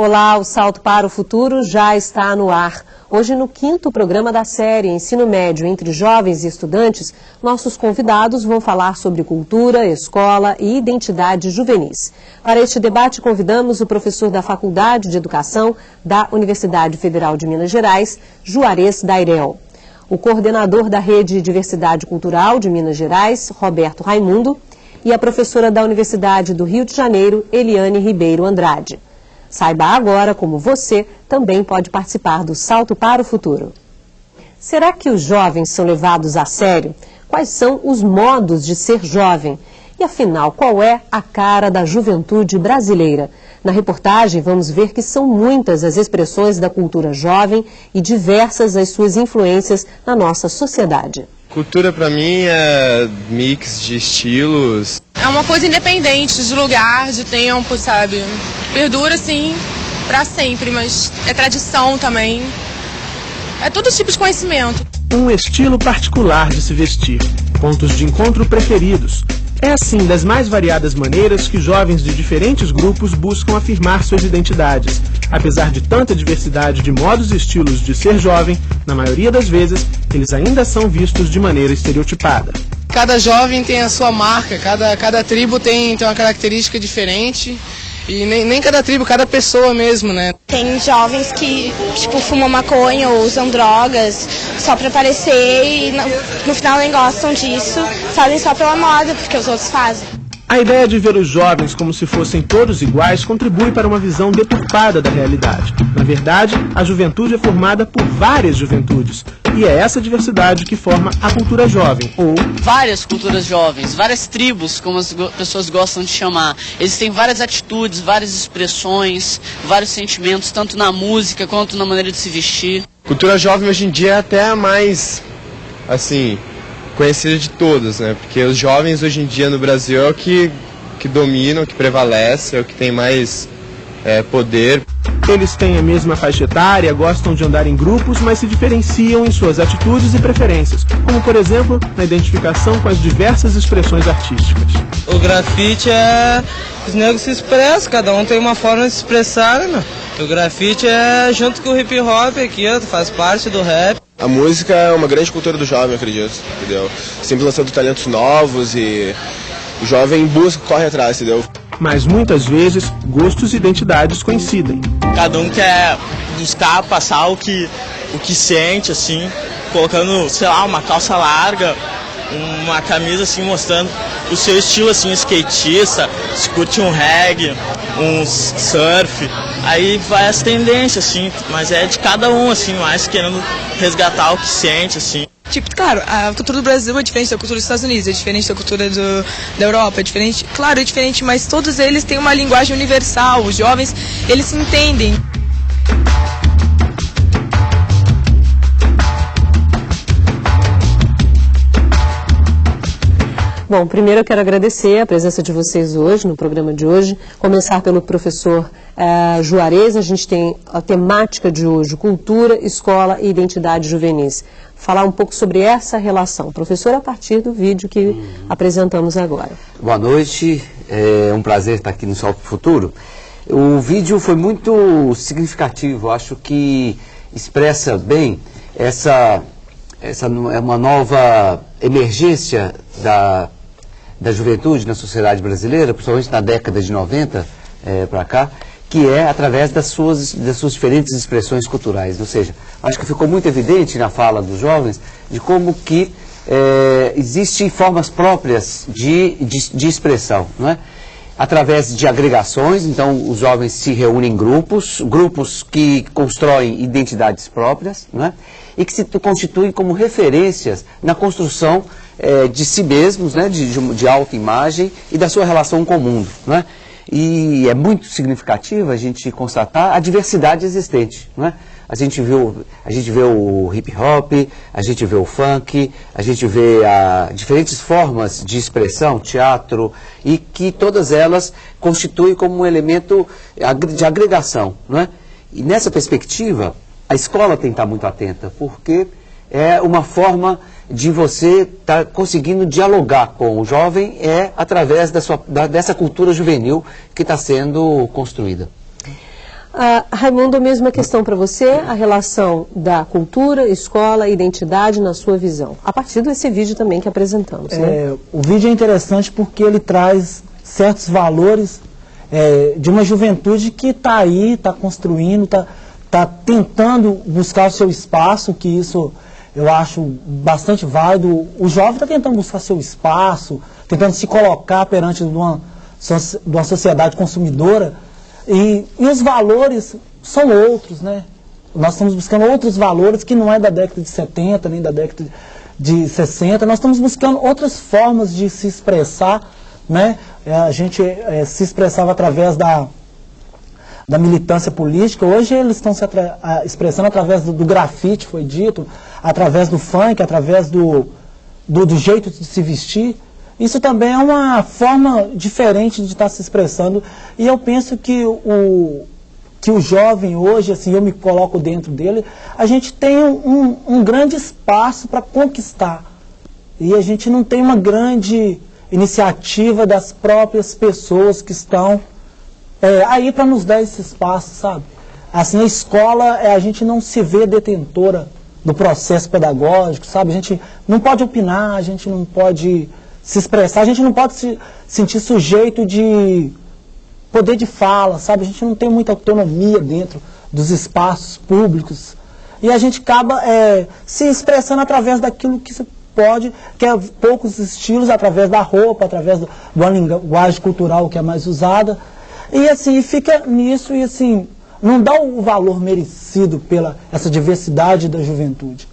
Olá, o Salto para o Futuro já está no ar. Hoje, no 5º programa da série Ensino Médio entre Jovens e Estudantes, nossos convidados vão falar sobre cultura, escola e identidade juvenis. Para este debate, convidamos o professor da Faculdade de Educação da Universidade Federal de Minas Gerais, Juarez Dairel, o coordenador da Rede Diversidade Cultural de Minas Gerais, Roberto Raimundo, e a professora da Universidade do Rio de Janeiro, Eliane Ribeiro Andrade. Saiba agora como você também pode participar do Salto para o Futuro. Será que os jovens são levados a sério? Quais são os modos de ser jovem? E afinal, qual é a cara da juventude brasileira? Na reportagem vamos ver que são muitas as expressões da cultura jovem e diversas as suas influências na nossa sociedade. Cultura para mim é mix de estilos. É uma coisa independente de lugar, de tempo, sabe? Perdura assim para sempre, mas é tradição também. É todo tipo de conhecimento. Um estilo particular de se vestir, pontos de encontro preferidos. É assim das mais variadas maneiras que jovens de diferentes grupos buscam afirmar suas identidades. Apesar de tanta diversidade de modos e estilos de ser jovem, na maioria das vezes, eles ainda são vistos de maneira estereotipada. Cada jovem tem a sua marca, cada tribo tem uma característica diferente. E nem cada tribo, cada pessoa mesmo, né? Tem jovens que, fumam maconha ou usam drogas só pra aparecer e no final nem gostam disso, fazem só pela moda, porque os outros fazem. A ideia de ver os jovens como se fossem todos iguais contribui para uma visão deturpada da realidade. Na verdade, a juventude é formada por várias juventudes. E é essa diversidade que forma a cultura jovem, ou... Várias culturas jovens, várias tribos, como as pessoas gostam de chamar. Existem várias atitudes, várias expressões, vários sentimentos, tanto na música quanto na maneira de se vestir. Cultura jovem hoje em dia é até a mais, conhecida de todas, né? Porque os jovens hoje em dia no Brasil é o que dominam, o que prevalece, é o que tem mais poder. Eles têm a mesma faixa etária, gostam de andar em grupos, mas se diferenciam em suas atitudes e preferências, como, por exemplo, na identificação com as diversas expressões artísticas. O grafite os negros se expressam, cada um tem uma forma de se expressar, né? O grafite junto com o hip hop aqui, faz parte do rap. A música é uma grande cultura do jovem, acredito, entendeu? Sempre lançando talentos novos e o jovem corre atrás, entendeu? Mas muitas vezes, gostos e identidades coincidem. Cada um quer buscar passar o que sente, assim, colocando, uma calça larga, uma camisa, assim, mostrando o seu estilo, assim, skatista, se curte um reggae, um surf, aí vai as tendências, assim, mas é de cada um, assim, mais querendo resgatar o que sente, assim. Claro, a cultura do Brasil é diferente da cultura dos Estados Unidos, é diferente da cultura da Europa, é diferente, claro, é diferente, mas todos eles têm uma linguagem universal, os jovens, eles se entendem. Bom, primeiro eu quero agradecer a presença de vocês hoje, no programa de hoje. Começar pelo professor Juarez. A gente tem a temática de hoje, cultura, escola e identidade juvenis. Falar um pouco sobre essa relação. Professor, a partir do vídeo que apresentamos agora. Boa noite, é um prazer estar aqui no Salto Futuro. O vídeo foi muito significativo, acho que expressa bem essa é uma nova emergência da juventude na sociedade brasileira, principalmente na década de 90 para cá, que é através das suas diferentes expressões culturais. Ou seja, acho que ficou muito evidente na fala dos jovens de como que existem formas próprias de expressão, não é? Através de agregações, então os jovens se reúnem em grupos que constroem identidades próprias, não é? E que se constituem como referências na construção de si mesmos, né? de autoimagem e da sua relação com o mundo, não é? E é muito significativo a gente constatar a diversidade existente, não é? A gente vê o hip hop, a gente vê o funk, a gente vê diferentes formas de expressão, teatro, e que todas elas constituem como um elemento de agregação, não é? E nessa perspectiva, a escola tem que estar muito atenta, porque é uma forma de você estar conseguindo dialogar com o jovem através dessa cultura juvenil que está sendo construída. Raimundo, a mesma questão para você, a relação da cultura, escola, identidade na sua visão, a partir desse vídeo também que apresentamos. Né? O vídeo é interessante porque ele traz certos valores de uma juventude que está aí, está construindo, está tentando buscar o seu espaço, que isso eu acho bastante válido. O jovem está tentando buscar seu espaço, tentando se colocar perante de uma sociedade consumidora, e os valores são outros, né? Nós estamos buscando outros valores que não é da década de 70, nem da década de 60, nós estamos buscando outras formas de se expressar, né? A gente se expressava através da militância política, hoje eles estão se expressando através do grafite, foi dito, através do funk, através do jeito de se vestir. Isso também é uma forma diferente de estar se expressando, e eu penso que o jovem hoje, assim, eu me coloco dentro dele, a gente tem um grande espaço para conquistar, e a gente não tem uma grande iniciativa das próprias pessoas que estão aí para nos dar esse espaço, sabe? Assim, a escola, a gente não se vê detentora do processo pedagógico, sabe? A gente não pode opinar, a gente não pode se expressar, a gente não pode se sentir sujeito de poder de fala, sabe? A gente não tem muita autonomia dentro dos espaços públicos, e a gente acaba se expressando através daquilo que se pode, que é poucos estilos, através da roupa, através de uma linguagem cultural que é mais usada, e assim, fica nisso, e assim, não dá o valor merecido pela essa diversidade da juventude.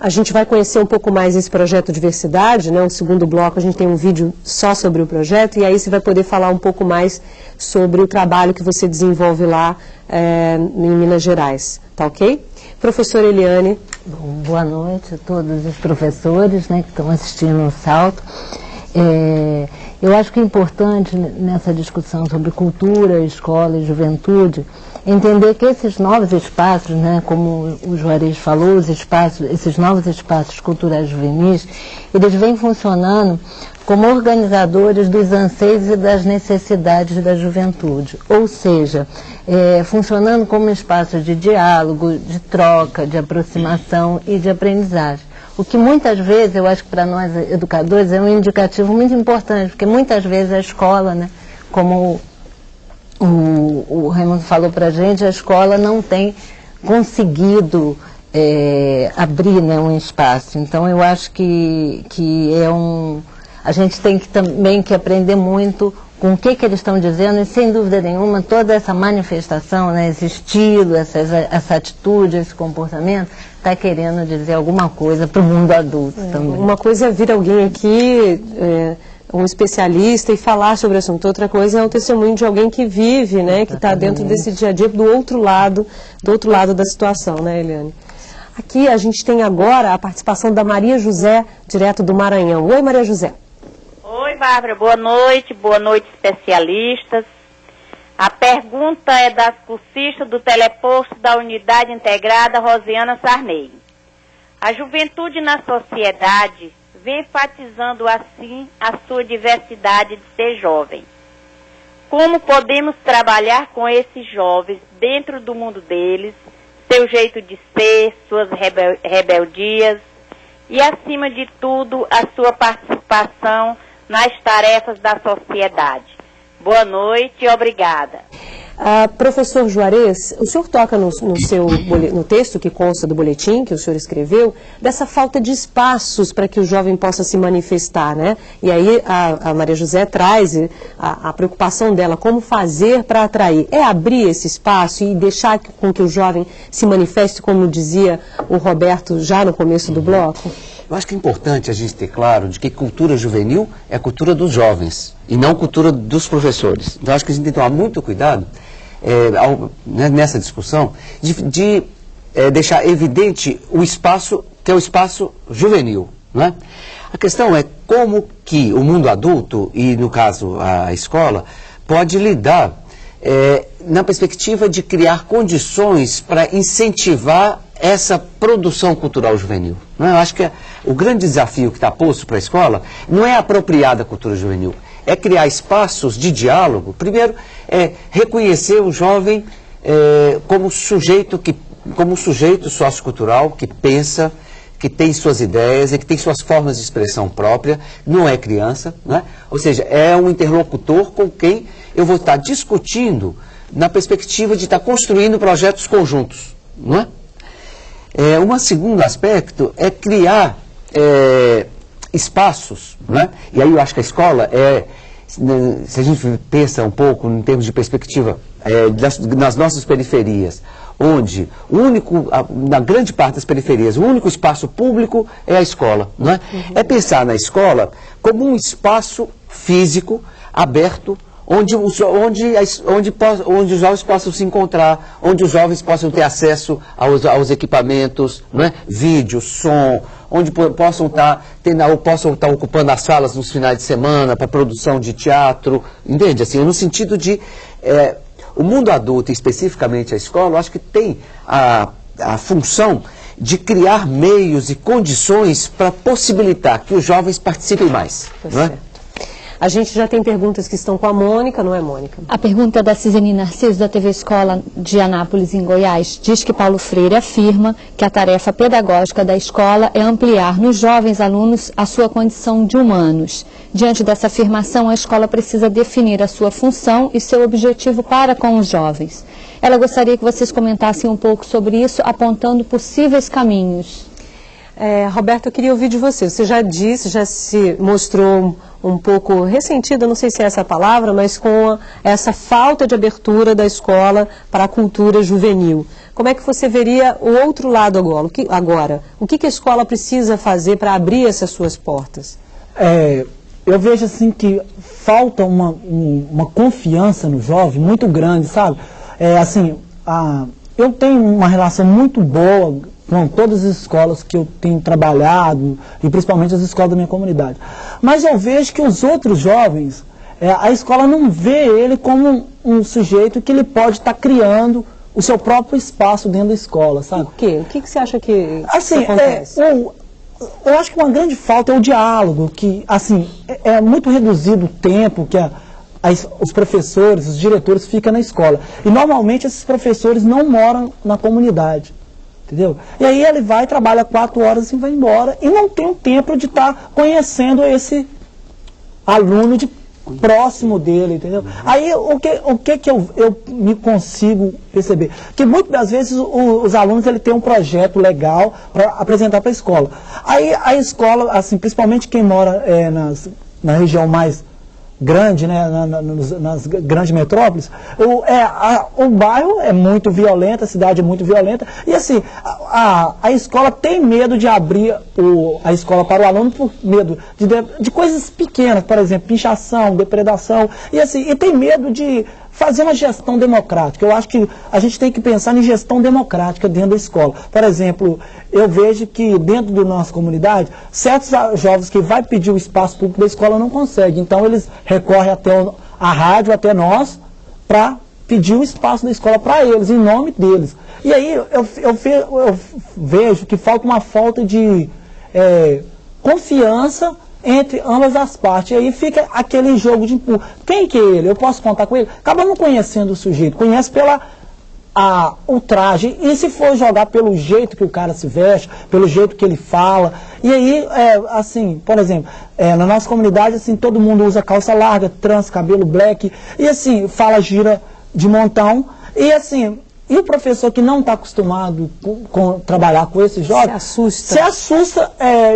A gente vai conhecer um pouco mais esse projeto Diversidade, né? No segundo bloco a gente tem um vídeo só sobre o projeto, e aí você vai poder falar um pouco mais sobre o trabalho que você desenvolve lá em Minas Gerais, tá ok? Professora Eliane. Bom, boa noite a todos os professores, né, que estão assistindo o Salto. Eu acho que é importante nessa discussão sobre cultura, escola e juventude, entender que esses novos espaços, né, como o Juarez falou, esses novos espaços culturais juvenis, eles vêm funcionando como organizadores dos anseios e das necessidades da juventude, ou seja, funcionando como espaços de diálogo, de troca, de aproximação e de aprendizagem. O que muitas vezes, eu acho que para nós educadores é um indicativo muito importante, porque muitas vezes a escola, né, como o Raimundo falou para a gente, a escola não tem conseguido abrir, né, um espaço. Então eu acho que a gente tem também que aprender muito com o que eles estão dizendo, e sem dúvida nenhuma toda essa manifestação, né, esse estilo, essa atitude, esse comportamento está querendo dizer alguma coisa para o mundo adulto também. Uma coisa é vir alguém aqui, um especialista, e falar sobre o assunto. Outra coisa é o testemunho de alguém que vive, né, que está dentro desse dia a dia do outro lado da situação, né, Eliane? Aqui a gente tem agora a participação da Maria José, direto do Maranhão. Oi, Maria José. Oi, Bárbara, boa noite especialistas. A pergunta é das cursistas do teleposto da Unidade Integrada Rosiana Sarney. A juventude na sociedade vem enfatizando assim a sua diversidade de ser jovem. Como podemos trabalhar com esses jovens dentro do mundo deles, seu jeito de ser, suas rebeldias e, acima de tudo, a sua participação nas tarefas da sociedade? Boa noite e obrigada. Professor Juarez, o senhor toca no texto que consta do boletim que o senhor escreveu, dessa falta de espaços para que o jovem possa se manifestar, né? E aí a Maria José traz a preocupação dela, como fazer para atrair. É abrir esse espaço e deixar com que o jovem se manifeste, como dizia o Roberto já no começo do bloco? Eu acho que é importante a gente ter claro de que cultura juvenil é a cultura dos jovens e não cultura dos professores. Então acho que a gente tem que tomar muito cuidado nessa discussão de deixar evidente o espaço que é o espaço juvenil, não é? A questão é como que o mundo adulto, e no caso a escola, pode lidar na perspectiva de criar condições para incentivar essa produção cultural juvenil. Não é? Eu acho que o grande desafio que está posto para a escola não é apropriar da cultura juvenil, é criar espaços de diálogo. Primeiro, reconhecer o jovem como um sujeito sociocultural que pensa, que tem suas ideias e que tem suas formas de expressão própria, não é criança, né? Ou seja, é um interlocutor com quem eu vou estar discutindo na perspectiva de estar construindo projetos conjuntos, não é? Um segundo aspecto é criar espaços, né? E aí eu acho que a escola se a gente pensa um pouco em termos de perspectiva nas nossas periferias, onde na grande parte das periferias, o único espaço público é a escola, não é? É pensar na escola como um espaço físico, aberto, onde os jovens possam se encontrar, onde os jovens possam ter acesso aos equipamentos, não é? Vídeo, som, onde possam estar ocupando as salas nos finais de semana para produção de teatro, entende? Assim, no sentido de o mundo adulto, especificamente a escola, eu acho que tem a função de criar meios e condições para possibilitar que os jovens participem mais, não é? A gente já tem perguntas que estão com a Mônica, não é, Mônica? A pergunta é da Cisene Narciso, da TV Escola de Anápolis, em Goiás. Diz que Paulo Freire afirma que a tarefa pedagógica da escola é ampliar nos jovens alunos a sua condição de humanos. Diante dessa afirmação, a escola precisa definir a sua função e seu objetivo para com os jovens. Ela gostaria que vocês comentassem um pouco sobre isso, apontando possíveis caminhos. Roberto, eu queria ouvir de você. Você já se mostrou um pouco ressentida, não sei se é essa a palavra, mas com essa falta de abertura da escola para a cultura juvenil. Como é que você veria o outro lado agora? O que a escola precisa fazer para abrir essas suas portas? Eu vejo assim que falta uma confiança no jovem muito grande, sabe? Eu tenho uma relação muito boa com todas as escolas que eu tenho trabalhado, e principalmente as escolas da minha comunidade. Mas eu vejo que os outros jovens, a escola não vê ele como um sujeito que ele pode estar criando o seu próprio espaço dentro da escola, sabe? Por quê? O que você acha que acontece? Eu acho que uma grande falta é o diálogo, que assim, é muito reduzido o tempo que os professores, os diretores ficam na escola. E normalmente esses professores não moram na comunidade. Entendeu? E aí ele vai, trabalha 4 horas e vai embora e não tem o tempo de estar conhecendo esse aluno próximo dele, entendeu? Aí o que eu me consigo perceber? Que muitas das vezes os alunos têm um projeto legal para apresentar para a escola. Aí a escola, assim, principalmente quem mora na região mais grande, né, nas grandes metrópoles, o bairro é muito violento, a cidade é muito violenta, e assim, a escola tem medo de abrir a escola para o aluno por medo de coisas pequenas, por exemplo, pinchação, depredação, e tem medo de fazer uma gestão democrática. Eu acho que a gente tem que pensar em gestão democrática dentro da escola. Por exemplo, eu vejo que dentro da nossa comunidade, certos jovens que vai pedir o espaço público da escola não conseguem. Então eles recorrem até a rádio, até nós, para pedir o espaço da escola para eles, em nome deles. E aí eu vejo que falta uma falta de confiança entre ambas as partes. E aí fica aquele jogo de empurro. Quem que é ele? Eu posso contar com ele? Acaba não conhecendo o sujeito, conhece o traje. E se for jogar pelo jeito que o cara se veste, pelo jeito que ele fala. E aí, assim, por exemplo, na nossa comunidade, assim, todo mundo usa calça larga, trans, cabelo black, e assim, fala gira de montão. E assim, e o professor que não está acostumado com trabalhar com esse jovem, se assusta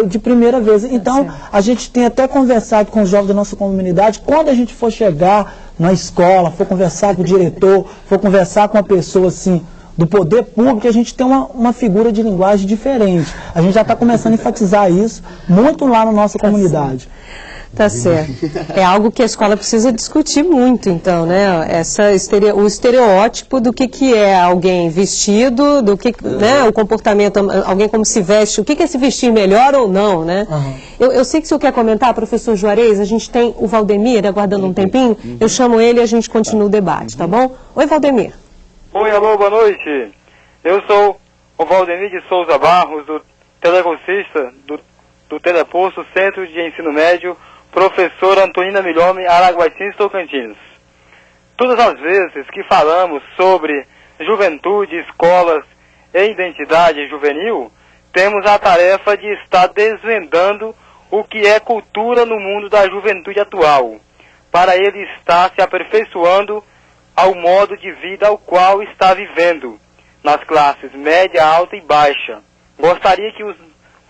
de primeira vez. Então, a gente tem até conversado com os jovens da nossa comunidade, quando a gente for chegar na escola, for conversar com o diretor, for conversar com uma pessoa assim, do poder público, a gente tem uma figura de linguagem diferente. A gente já está começando a enfatizar isso muito lá na nossa comunidade. Tá certo. É algo que a escola precisa discutir muito, então, né? O estereótipo do que é alguém vestido, né? O comportamento, alguém como se veste, o que é se vestir melhor ou não, né? Eu sei que o senhor quer comentar, professor Juarez, a gente tem o Valdemir aguardando um tempinho, eu chamo ele e a gente continua o debate, tá bom? Oi, Valdemir. Oi, alô, boa noite. Eu sou o Valdemir de Souza Barros, do telecursista do Teleposto Centro de Ensino Médio, professora Antonina Milhome, Araguatinhos, Tocantins. Todas as vezes que falamos sobre Juventude, Escolas e Identidade Juvenil, temos a tarefa de estar desvendando o que é cultura no mundo da juventude atual, para ele estar se aperfeiçoando ao modo de vida ao qual está vivendo, nas classes média, alta e baixa. Gostaria que os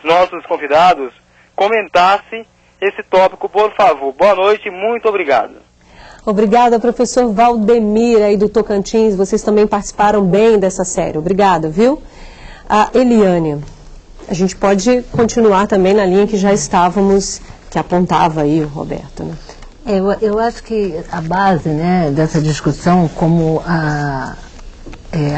nossos convidados comentassem esse tópico, por favor. Boa noite, muito obrigado. Obrigada, professor Valdemir, aí do Tocantins. Vocês também participaram bem dessa série. Obrigada, viu? A Eliane, a gente pode continuar também na linha que já estávamos, que apontava aí o Roberto, né? Eu acho que a base, né, dessa discussão, como a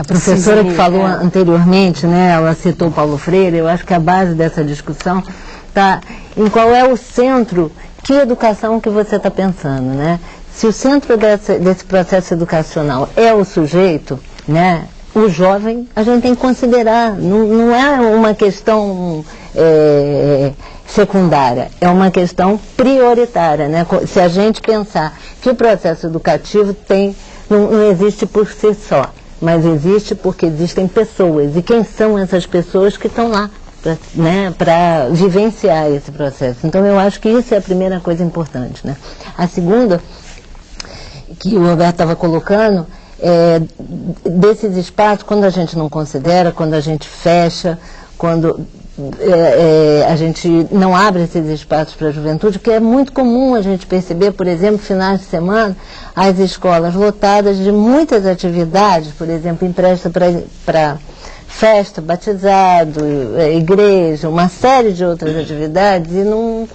professora que falou anteriormente, né, ela citou Paulo Freire, eu acho que a base dessa discussão está em qual é o centro, que educação que você está pensando, né? Se o centro desse processo educacional é o sujeito, né, o jovem, a gente tem que considerar, não é uma questão secundária, é uma questão prioritária, né? Se a gente pensar que o processo educativo não existe por si só, mas existe porque existem pessoas, e quem são essas pessoas que estão lá, né, para vivenciar esse processo. Então eu acho que isso é a primeira coisa importante, né? A segunda, que o Roberto estava colocando, desses espaços, quando a gente não considera, quando a gente fecha, quando a gente não abre esses espaços para a juventude, que é muito comum a gente perceber, por exemplo, finais de semana, as escolas lotadas de muitas atividades, por exemplo, empresta para festa, batizado, igreja, uma série de outras atividades, e não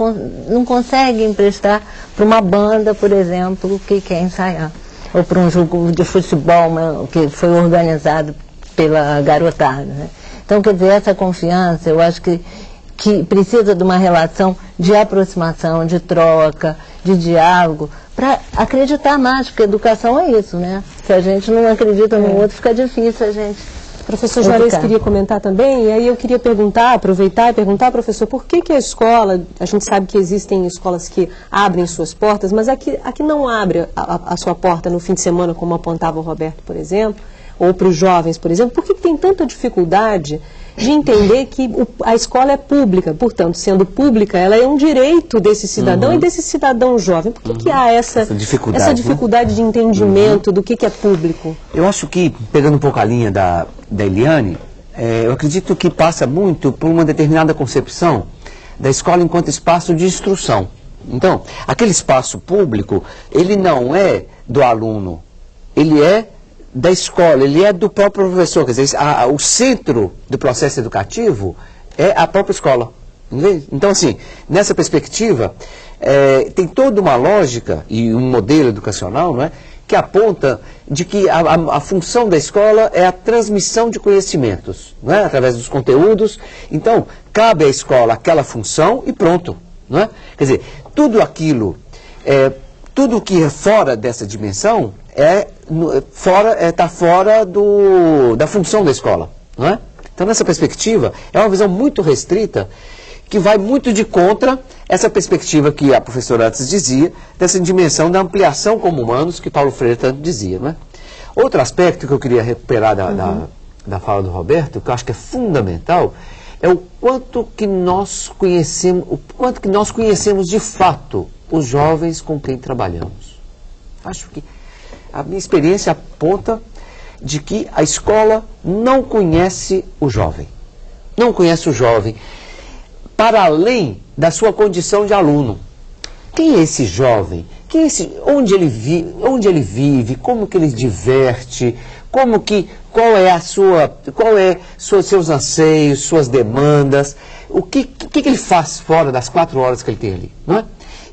consegue emprestar para uma banda, por exemplo, que quer ensaiar, ou para um jogo de futebol que foi organizado pela garotada, né? Então, quer dizer, essa confiança, eu acho que precisa de uma relação de aproximação, de troca, de diálogo, para acreditar mais, porque educação é isso, né? Se a gente não acredita no outro, fica difícil a gente... Professor Juarez queria comentar também, e aí eu queria aproveitar e perguntar, professor, por que a escola, a gente sabe que existem escolas que abrem suas portas, mas aqui não abre a sua porta no fim de semana, como apontava o Roberto, por exemplo, ou para os jovens, por exemplo, por que tem tanta dificuldade de entender que a escola é pública, portanto, sendo pública, ela é um direito desse cidadão e desse cidadão jovem. Por que há essa dificuldade de entendimento do que é público? Eu acho que, pegando um pouco a linha da Eliane, eu acredito que passa muito por uma determinada concepção da escola enquanto espaço de instrução. Então, aquele espaço público, ele não é do aluno, ele é da escola, ele é do próprio professor. Quer dizer, o centro do processo educativo é a própria escola. Então, assim, nessa perspectiva, tem toda uma lógica e um modelo educacional, não é, que aponta de que a função da escola é a transmissão de conhecimentos, não é, através dos conteúdos. Então, cabe à escola aquela função e pronto. Não é? Quer dizer, tudo aquilo, tudo que é fora dessa dimensão está fora da função da escola, não é? Então, nessa perspectiva, é uma visão muito restrita, que vai muito de contra essa perspectiva que a professora antes dizia, dessa dimensão da ampliação como humanos, que Paulo Freire tanto dizia, não é? Outro aspecto que eu queria recuperar da fala do Roberto, que eu acho que é fundamental, é o quanto que nós conhecemos de fato os jovens com quem trabalhamos. Acho que a minha experiência aponta de que a escola não conhece o jovem. Não conhece o jovem para além da sua condição de aluno. Quem é esse jovem? Onde ele vive? Como que ele se diverte? Qual é seus anseios, suas demandas? O que ele faz fora das 4 horas que ele tem ali, não é?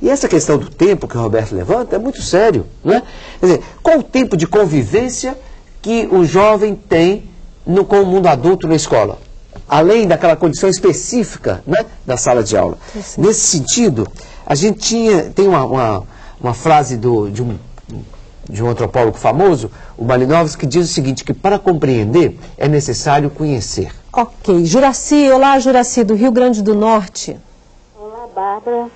E essa questão do tempo que o Roberto levanta é muito sério, não é? Quer dizer, qual o tempo de convivência que o jovem tem com o mundo adulto na escola? Além daquela condição específica, né, da sala de aula. Sim. Nesse sentido, a gente tem uma frase de um antropólogo famoso, o Malinowski, que diz o seguinte, que para compreender é necessário conhecer. Ok. Juraci, olá Juraci, do Rio Grande do Norte. Olá Bárbara,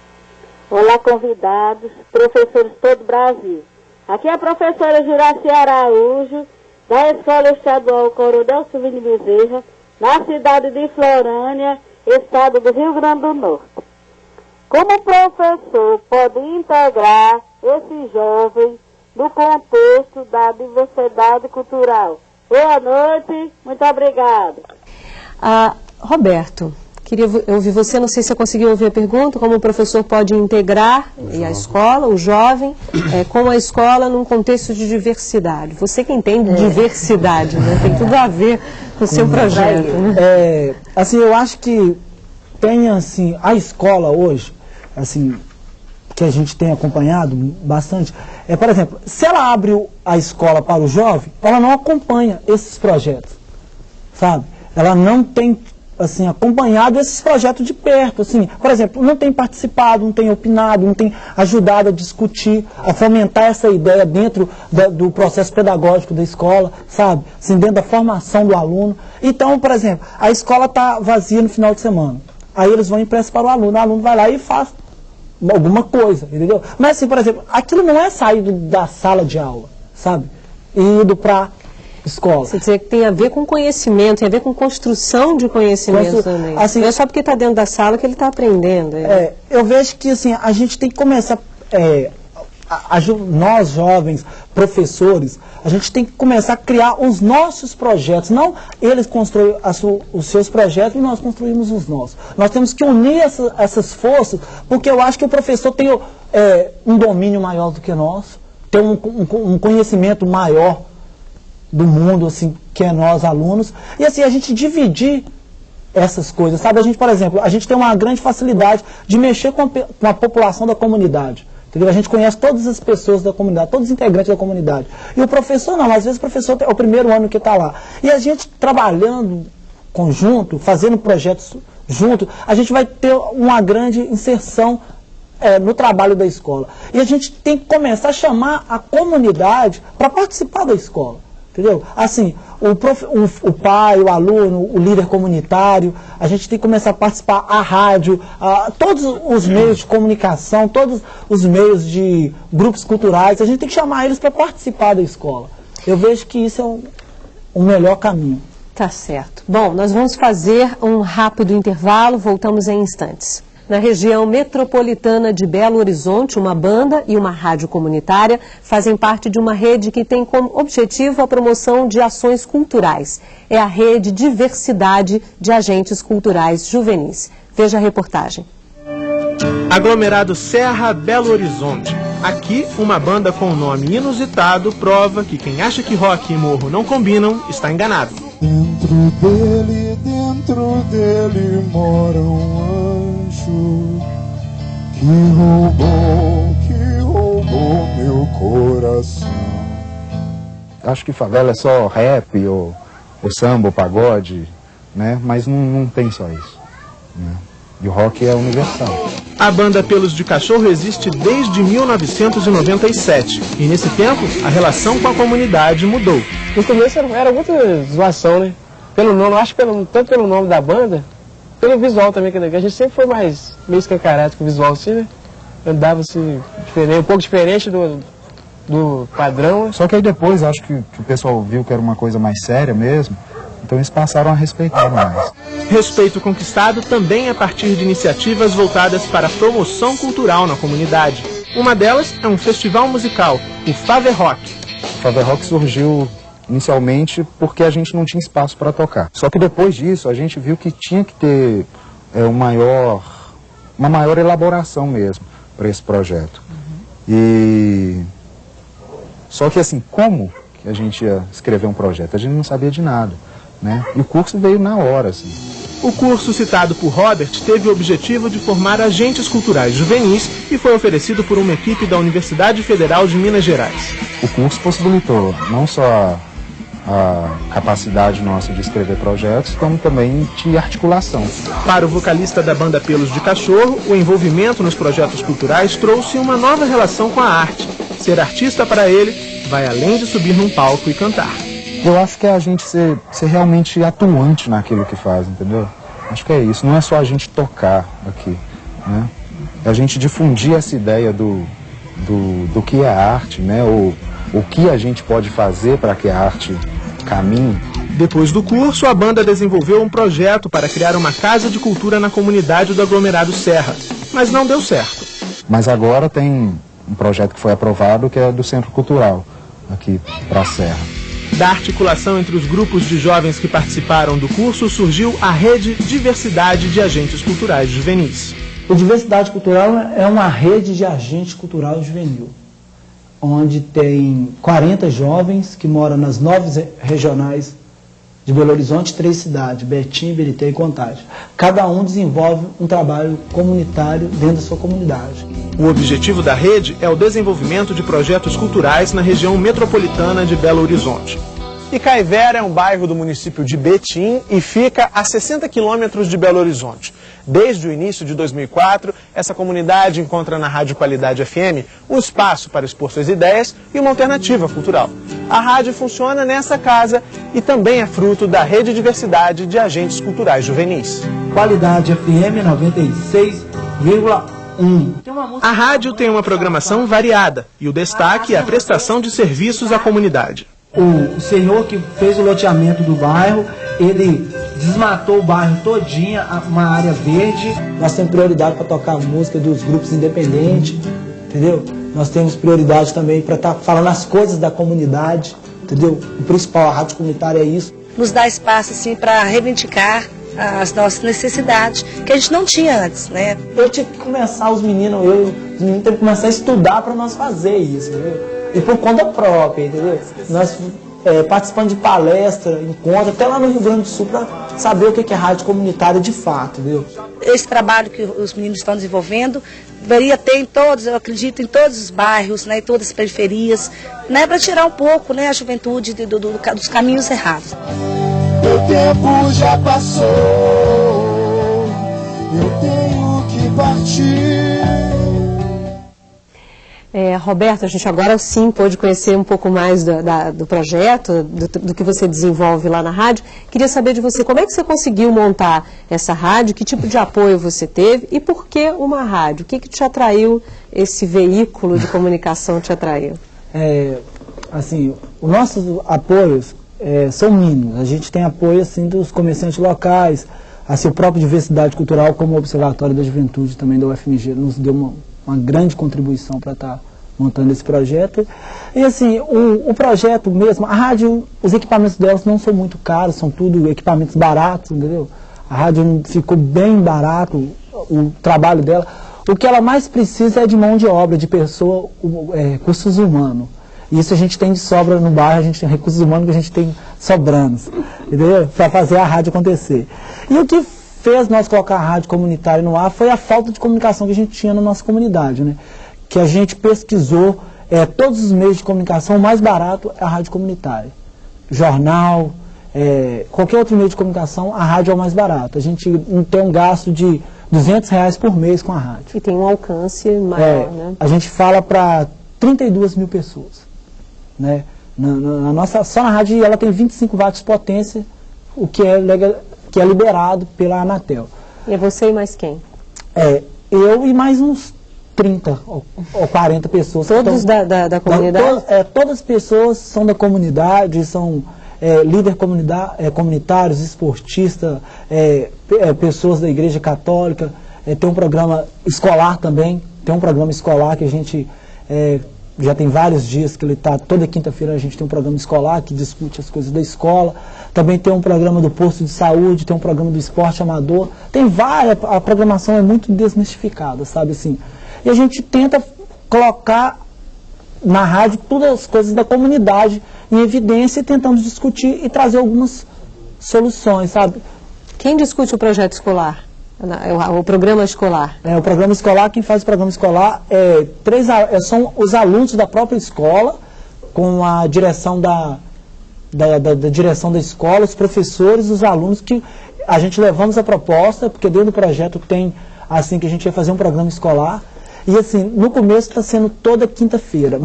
olá convidados, professores de todo o Brasil. Aqui é a professora Juraci Araújo, da Escola Estadual Coronel Silvino Bezerra, na cidade de Florânia, estado do Rio Grande do Norte. Como o professor pode integrar esses jovens no contexto da diversidade cultural? Boa noite, muito obrigada. Roberto, queria ouvir você, não sei se você conseguiu ouvir a pergunta, como o professor pode integrar a escola, o jovem, com a escola num contexto de diversidade. Você que entende diversidade, né? Tem tudo a ver com o seu projeto. Né? Assim, eu acho que tem, assim, a escola hoje, assim, que a gente tem acompanhado bastante, por exemplo, se ela abre a escola para o jovem, ela não acompanha esses projetos, sabe? Ela não tem, assim, acompanhado esses projetos de perto, assim, por exemplo, não tem participado, não tem opinado, não tem ajudado a discutir, a fomentar essa ideia dentro do processo pedagógico da escola, sabe? Assim, dentro da formação do aluno. Então, por exemplo, a escola está vazia no final de semana, aí eles vão impresso para o aluno vai lá e faz alguma coisa, entendeu? Mas assim, por exemplo, aquilo não é sair da sala de aula, sabe? E indo para escola. Você dizer que tem a ver com conhecimento, tem a ver com construção de conhecimento também. Assim, não é só porque está dentro da sala que ele está aprendendo. Eu vejo que assim, a gente tem que começar, nós jovens, professores, a gente tem que começar a criar os nossos projetos, não eles constroem os seus projetos e nós construímos os nossos. Nós temos que unir essas forças, porque eu acho que o professor tem um domínio maior do que nós, tem um conhecimento maior do mundo, assim, que é nós, alunos, e assim, a gente dividir essas coisas, sabe? A gente, por exemplo, a gente tem uma grande facilidade de mexer com a população da comunidade. Entendeu? A gente conhece todas as pessoas da comunidade, todos os integrantes da comunidade. E o professor não, às vezes o professor é o primeiro ano que está lá. E a gente trabalhando conjunto, fazendo projetos junto, a gente vai ter uma grande inserção no trabalho da escola. E a gente tem que começar a chamar a comunidade para participar da escola. Entendeu? Assim, o pai, o aluno, o líder comunitário, a gente tem que começar a participar, a rádio, todos os meios de comunicação, todos os meios de grupos culturais, a gente tem que chamar eles para participar da escola. Eu vejo que isso é o melhor caminho. Tá certo. Bom, nós vamos fazer um rápido intervalo, voltamos em instantes. Na região metropolitana de Belo Horizonte, uma banda e uma rádio comunitária fazem parte de uma rede que tem como objetivo a promoção de ações culturais. É a Rede Diversidade de Agentes Culturais Juvenis. Veja a reportagem. Aglomerado Serra, Belo Horizonte. Aqui, uma banda com um nome inusitado prova que quem acha que rock e morro não combinam está enganado. Dentro dele mora um anjo que roubou meu coração. Acho que favela é só rap, ou samba, ou pagode, né? Mas não tem só isso, né? E o rock é universal. A banda Pelos de Cachorro existe desde 1997 e nesse tempo a relação com a comunidade mudou. No começo era muita zoação, né? Pelo nome, acho que tanto pelo nome da banda, pelo visual também, que a gente sempre foi mais meio escancarado com o visual assim, né? Andava assim, um pouco diferente do padrão. Né? Só que aí depois acho que o pessoal viu que era uma coisa mais séria mesmo, então eles passaram a respeitar mais. Respeito conquistado também a partir de iniciativas voltadas para a promoção cultural na comunidade. Uma delas é um festival musical, o Faver Rock. O Faver Rock surgiu inicialmente porque a gente não tinha espaço para tocar. Só que depois disso a gente viu que tinha que ter uma maior elaboração mesmo para esse projeto. Só que assim, como que a gente ia escrever um projeto? A gente não sabia de nada, né? E o curso veio na hora, assim. O curso citado por Robert teve o objetivo de formar agentes culturais juvenis e foi oferecido por uma equipe da Universidade Federal de Minas Gerais. O curso possibilitou não só a capacidade nossa de escrever projetos, como também de articulação. Para o vocalista da banda Pelos de Cachorro, o envolvimento nos projetos culturais trouxe uma nova relação com a arte. Ser artista para ele vai além de subir num palco e cantar. Eu acho que é a gente ser realmente atuante naquilo que faz, entendeu? Acho que é isso, não é só a gente tocar aqui, né? É a gente difundir essa ideia do que é arte, né? O que a gente pode fazer para que a arte caminho. Depois do curso, a banda desenvolveu um projeto para criar uma casa de cultura na comunidade do aglomerado Serra, mas não deu certo. Mas agora tem um projeto que foi aprovado, que é do Centro Cultural, aqui para a Serra. Da articulação entre os grupos de jovens que participaram do curso, surgiu a Rede Diversidade de Agentes Culturais Juvenis. O Diversidade Cultural é uma rede de agentes cultural juvenil, onde tem 40 jovens que moram nas 9 regionais de Belo Horizonte, 3 cidades, Betim, Ibirité e Contagem. Cada um desenvolve um trabalho comunitário dentro da sua comunidade. O objetivo da rede é o desenvolvimento de projetos culturais na região metropolitana de Belo Horizonte. Icaivera é um bairro do município de Betim e fica a 60 quilômetros de Belo Horizonte. Desde o início de 2004, essa comunidade encontra na Rádio Qualidade FM um espaço para expor suas ideias e uma alternativa cultural. A rádio funciona nessa casa e também é fruto da Rede Diversidade de Agentes Culturais Juvenis. Qualidade FM 96,1. A rádio tem uma programação variada e o destaque é a prestação de serviços à comunidade. O senhor que fez o loteamento do bairro, ele desmatou o bairro todinho, uma área verde. Nós temos prioridade para tocar música dos grupos independentes, entendeu? Nós temos prioridade também para estar falando as coisas da comunidade, entendeu? O principal, a rádio comunitária é isso. Nos dá espaço assim para reivindicar as nossas necessidades, que a gente não tinha antes, né? Eu tive que começar, os meninos teve que começar a estudar para nós fazer isso, entendeu? E por conta própria, entendeu? Nós participando de palestra, encontro, até lá no Rio Grande do Sul, para saber o que é rádio comunitária de fato, entendeu? Esse trabalho que os meninos estão desenvolvendo deveria ter em todos, eu acredito, em todos os bairros, né, em todas as periferias, né, para tirar um pouco, né, a juventude dos caminhos errados. Meu tempo já passou, eu tenho que partir. Roberto, a gente agora sim pôde conhecer um pouco mais do projeto, do que você desenvolve lá na rádio. Queria saber de você, como é que você conseguiu montar essa rádio, que tipo de apoio você teve e por que uma rádio? O que te atraiu, esse veículo de comunicação te atraiu? Assim, os nossos apoios são mínimos. A gente tem apoio assim, dos comerciantes locais, assim, o próprio Diversidade Cultural, como o Observatório da Juventude também da UFMG, nos deu uma grande contribuição para estar montando esse projeto. E assim, o projeto mesmo, a rádio, os equipamentos delas não são muito caros, são tudo equipamentos baratos, entendeu? A rádio ficou bem barato, o trabalho dela. O que ela mais precisa é de mão de obra, de pessoa, recursos humanos. E isso a gente tem de sobra no bairro, a gente tem recursos humanos que a gente tem sobrando, entendeu? Para fazer a rádio acontecer. E o que fez nós colocar a rádio comunitária no ar foi a falta de comunicação que a gente tinha na nossa comunidade, né? Que a gente pesquisou todos os meios de comunicação, o mais barato é a rádio comunitária. Jornal, qualquer outro meio de comunicação, a rádio é o mais barato. A gente não tem um gasto de R$200 por mês com a rádio. E tem um alcance maior, né? A gente fala para 32 mil pessoas, né? Só na rádio ela tem 25 watts de potência, o que é liberado pela Anatel. E é você e mais quem? Eu e mais uns 30 ou 40 pessoas. Todos da comunidade? Todas as pessoas são da comunidade, são líderes comunitários, esportistas, pessoas da Igreja Católica. Tem um programa escolar também, tem um programa escolar que a gente já tem vários dias que ele está, toda quinta-feira a gente tem um programa escolar que discute as coisas da escola. Também tem um programa do posto de saúde, tem um programa do esporte amador. Tem várias, a programação é muito desmistificada, sabe assim. E a gente tenta colocar na rádio todas as coisas da comunidade em evidência e tentamos discutir e trazer algumas soluções, sabe. Quem discute o projeto escolar? O programa escolar? O programa escolar, quem faz o programa escolar são os alunos da própria escola, com a direção da direção da escola, os professores, os alunos, que a gente levamos a proposta, porque dentro do projeto tem, assim, que a gente ia fazer um programa escolar. E assim, no começo está sendo toda quinta-feira.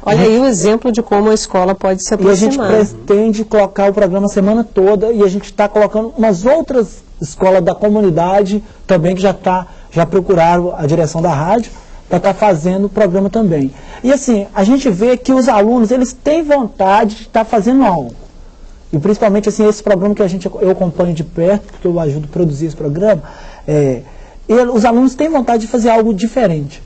Olha aí o exemplo de como a escola pode se aproximar. E a gente pretende colocar o programa a semana toda e a gente está colocando umas outras escolas da comunidade também que já procuraram a direção da rádio para estar fazendo o programa também. E assim, a gente vê que os alunos, eles têm vontade de estar fazendo algo. E principalmente assim, esse programa que eu acompanho de perto, porque eu ajudo a produzir esse programa, os alunos têm vontade de fazer algo diferente.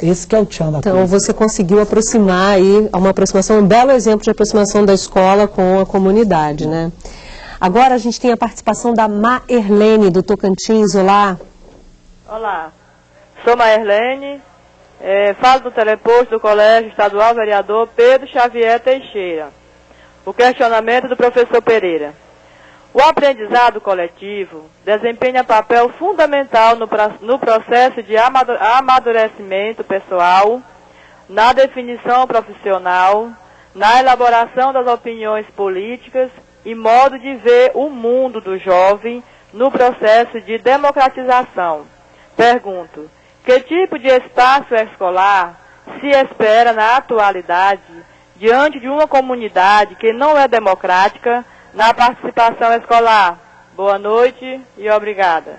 Esse que é o tchan da coisa. Então você conseguiu aproximar aí, uma aproximação, um belo exemplo de aproximação da escola com a comunidade, né? Agora a gente tem a participação da Maerlene, do Tocantins. Olá. Olá, sou Maerlene, falo do teleposto do Colégio Estadual Vereador Pedro Xavier Teixeira. O questionamento do professor Pereira. O aprendizado coletivo desempenha papel fundamental no processo de amadurecimento pessoal, na definição profissional, na elaboração das opiniões políticas e modo de ver o mundo do jovem no processo de democratização. Pergunto, que tipo de espaço escolar se espera na atualidade diante de uma comunidade que não é democrática na participação escolar? Boa noite e obrigada.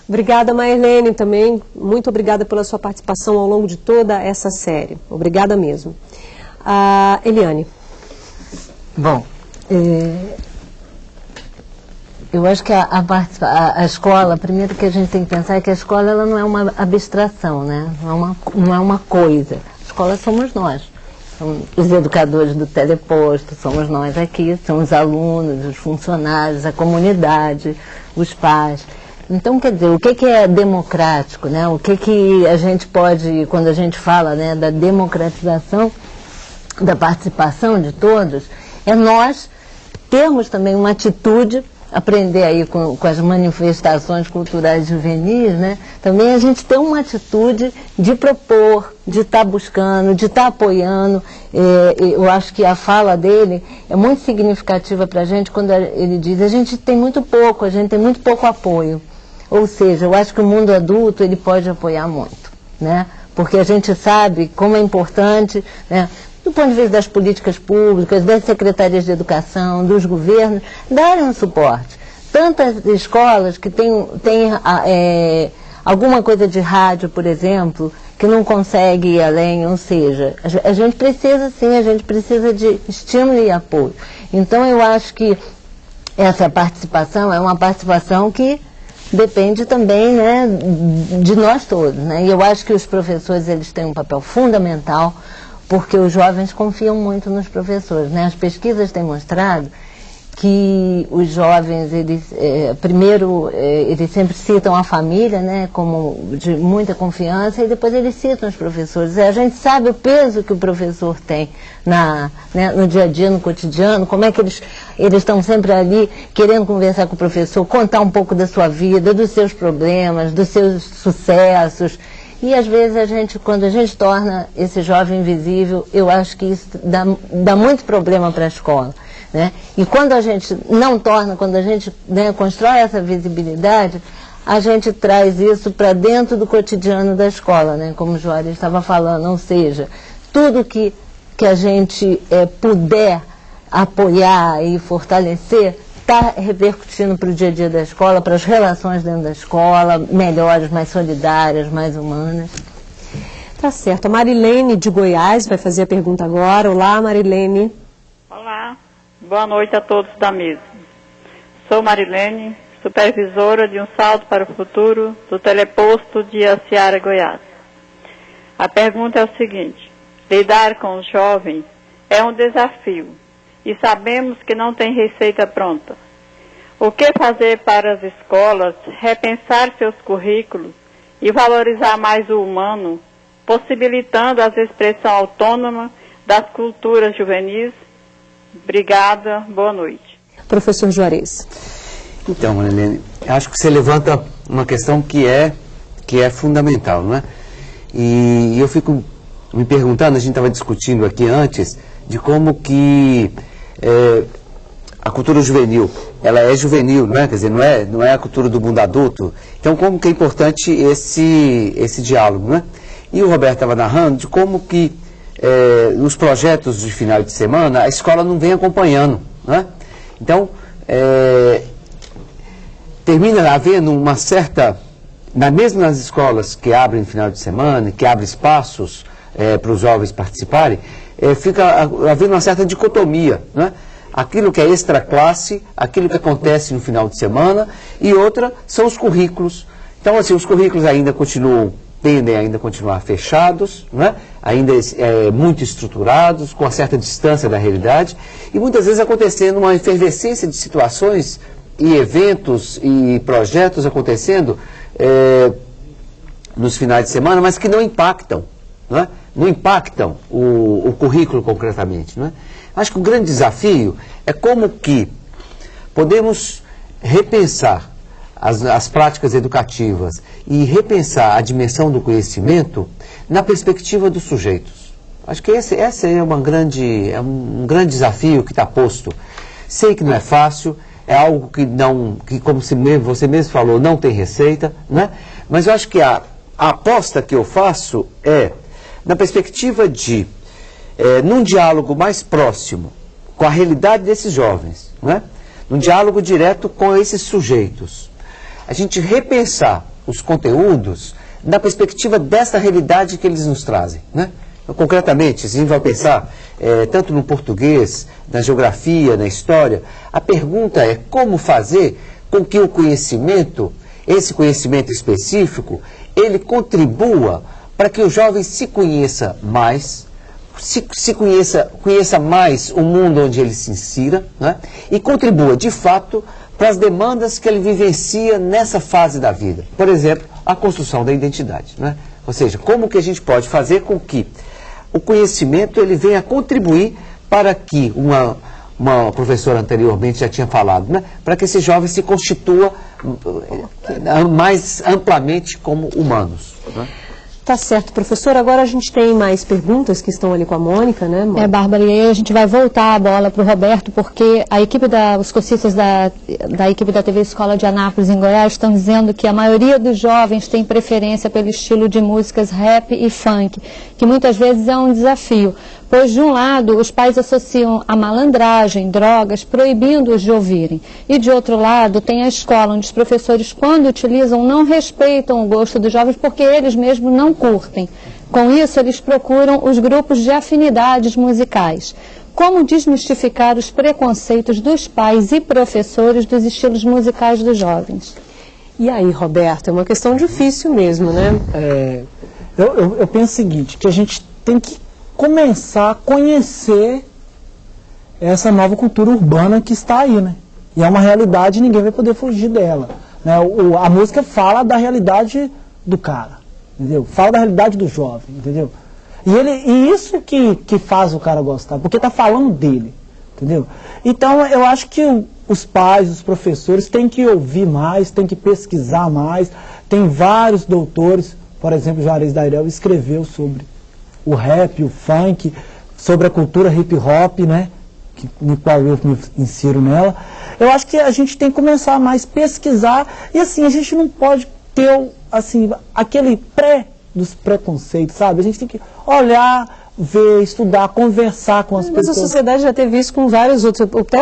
Obrigada, Maerlene, também. Muito obrigada pela sua participação ao longo de toda essa série. Obrigada mesmo. Eliane. Bom, eu acho que a escola, primeiro que a gente tem que pensar é que a escola ela não é uma abstração, né? Não é uma coisa. A escola somos nós. São os educadores do teleposto, somos nós aqui, são os alunos, os funcionários, a comunidade, os pais. Então, quer dizer, o que é democrático, né? O que a gente pode, quando a gente fala, né, da democratização, da participação de todos, é nós termos também uma atitude, aprender aí com as manifestações culturais juvenis, né? Também a gente tem uma atitude de propor, de estar buscando, de estar apoiando. Eu acho que a fala dele é muito significativa para a gente quando ele diz: a gente tem muito pouco apoio. Ou seja, eu acho que o mundo adulto ele pode apoiar muito, né? Porque a gente sabe como é importante, né? Do ponto de vista das políticas públicas, das secretarias de educação, dos governos, darem um suporte. Tantas escolas que têm alguma coisa de rádio, por exemplo, que não consegue ir além, ou seja, a gente precisa sim, a gente precisa de estímulo e apoio. Então eu acho que essa participação é uma participação que depende também, né, de nós todos, né? E eu acho que os professores eles têm um papel fundamental, porque os jovens confiam muito nos professores, né? As pesquisas têm mostrado que os jovens, eles sempre citam a família, né, como de muita confiança, e depois eles citam os professores. A gente sabe o peso que o professor tem no dia a dia, no cotidiano, como é que eles estão sempre ali querendo conversar com o professor, contar um pouco da sua vida, dos seus problemas, dos seus sucessos. E às vezes quando a gente torna esse jovem invisível, eu acho que isso dá muito problema para a escola, né? E quando a gente não torna, quando a gente, né, constrói essa visibilidade, a gente traz isso para dentro do cotidiano da escola, né? Como o Juarez estava falando, ou seja, tudo que a gente puder apoiar e fortalecer, está repercutindo para o dia a dia da escola, para as relações dentro da escola, melhores, mais solidárias, mais humanas. Tá certo. A Marilene de Goiás vai fazer a pergunta agora. Olá, Marilene. Olá, boa noite a todos da mesa. Sou Marilene, supervisora de Um Salto para o Futuro do teleposto de Aciara, Goiás. A pergunta é o seguinte: lidar com os jovens é um desafio. E sabemos que não tem receita pronta. O que fazer para as escolas repensar seus currículos e valorizar mais o humano, possibilitando a expressão autônoma das culturas juvenis? Obrigada, boa noite. Professor Juarez. Então, Marilene, acho que você levanta uma questão que é fundamental, não é? E eu fico me perguntando, a gente estava discutindo aqui antes, de como que a cultura juvenil, ela é juvenil, não é? Quer dizer, não é a cultura do mundo adulto. Então, como que é importante esse diálogo, não é? E o Roberto estava narrando de como que nos projetos de final de semana a escola não vem acompanhando, não é? Então, termina havendo uma certa, mesmo nas escolas que abrem final de semana, que abrem espaços para os jovens participarem, fica havendo uma certa dicotomia, né? aquilo que é extra-classe, aquilo que acontece no final de semana, e outra são os currículos. Então, assim, os currículos ainda tendem a continuar fechados, né? Ainda muito estruturados, com uma certa distância da realidade, e muitas vezes acontecendo uma efervescência de situações e eventos e projetos acontecendo nos finais de semana, mas que não impactam, né? Não impactam o currículo concretamente, né? Acho que o grande desafio é como que podemos repensar as práticas educativas e repensar a dimensão do conhecimento na perspectiva dos sujeitos. Acho que esse é um grande desafio que está posto. Sei que não é fácil, é algo que como você mesmo falou, não tem receita, né? Mas eu acho que a aposta que eu faço é na perspectiva de, num diálogo mais próximo com a realidade desses jovens, né? Num diálogo direto com esses sujeitos, a gente repensar os conteúdos na perspectiva dessa realidade que eles nos trazem, né? Então, concretamente, se a gente vai pensar tanto no português, na geografia, na história, a pergunta é como fazer com que o conhecimento, esse conhecimento específico, ele contribua para que o jovem se conheça mais, conheça mais o mundo onde ele se insira, né? E contribua, de fato, para as demandas que ele vivencia nessa fase da vida. Por exemplo, a construção da identidade, né? Ou seja, como que a gente pode fazer com que o conhecimento ele venha contribuir para que, uma professora anteriormente já tinha falado, né? Para que esses jovens se constitua mais amplamente como humanos, né? Tá certo, professor. Agora a gente tem mais perguntas que estão ali com a Mônica, né, Mônica? Bárbara, e aí a gente vai voltar a bola para o Roberto, porque a equipe os cursistas da equipe da TV Escola de Anápolis, em Goiás, estão dizendo que a maioria dos jovens tem preferência pelo estilo de músicas rap e funk, que muitas vezes é um desafio, pois de um lado os pais associam a malandragem, drogas, proibindo-os de ouvirem, e de outro lado tem a escola, onde os professores, quando utilizam, não respeitam o gosto dos jovens, porque eles mesmos não curtem. Com isso, eles procuram os grupos de afinidades musicais. Como desmistificar os preconceitos dos pais e professores dos estilos musicais dos jovens? E aí, Roberto, é uma questão difícil mesmo, né? Eu penso o seguinte, que a gente tem que começar a conhecer essa nova cultura urbana que está aí, né? E é uma realidade e ninguém vai poder fugir dela, né? A música fala da realidade do cara, entendeu? Fala da realidade do jovem, entendeu? E isso que faz o cara gostar, porque está falando dele, entendeu? Então eu acho que os pais, os professores têm que ouvir mais, têm que pesquisar mais. Tem vários doutores, por exemplo, Juarez Dairel escreveu sobre o rap, o funk, sobre a cultura hip hop, né? No qual eu me insiro nela. Eu acho que a gente tem que começar a mais pesquisar, e assim, a gente não pode ter assim, aquele dos preconceitos, sabe? A gente tem que olhar, ver, estudar, conversar com as pessoas. Mas a sociedade já teve isso com vários outros, até